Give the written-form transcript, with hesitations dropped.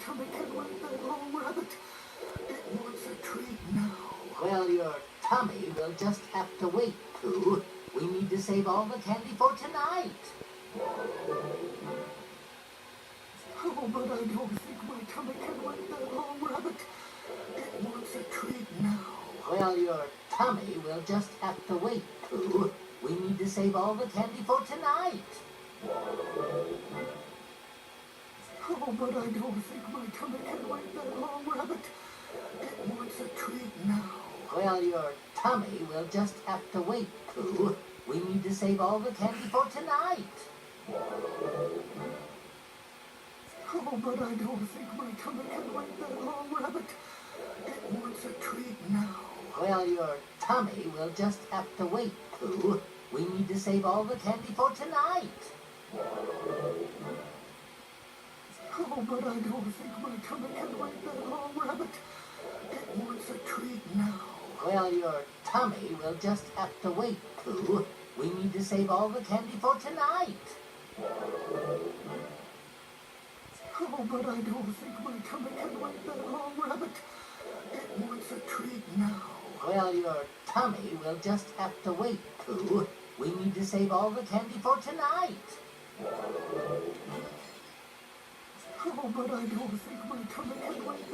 tummy can like that little rabbit. It wants a treat now. Well, your tummy will just have to wait, Pooh. We need to save all the candy for tonight. Oh, but I don't think my tummy can like that little rabbit. It wants a treat now. Well, your tummy will just have to wait, Pooh. We need to save all the candy for tonight. Oh, but I don't think my tummy can like that little rabbit. It wants a treat now. Well, your tummy will just have to wait, Pooh. We need to save all the candy for tonight. Oh, but I don't think my tummy can like that little rabbit. It wants a treat now. Well, your tummy will just have to wait, Pooh. We need to save all the candy for tonight. Oh, but I don't think my tummy can like that little rabbit. It wants a treat now. Well, your tummy will just have to wait, Pooh. We need to save all the candy for tonight. Oh, but I don't think my tummy can like that little rabbit. It wants a treat now. Well, your tummy will just have to wait, Pooh. We need to save all the candy for tonight. Oh, but I don't think my tummy can like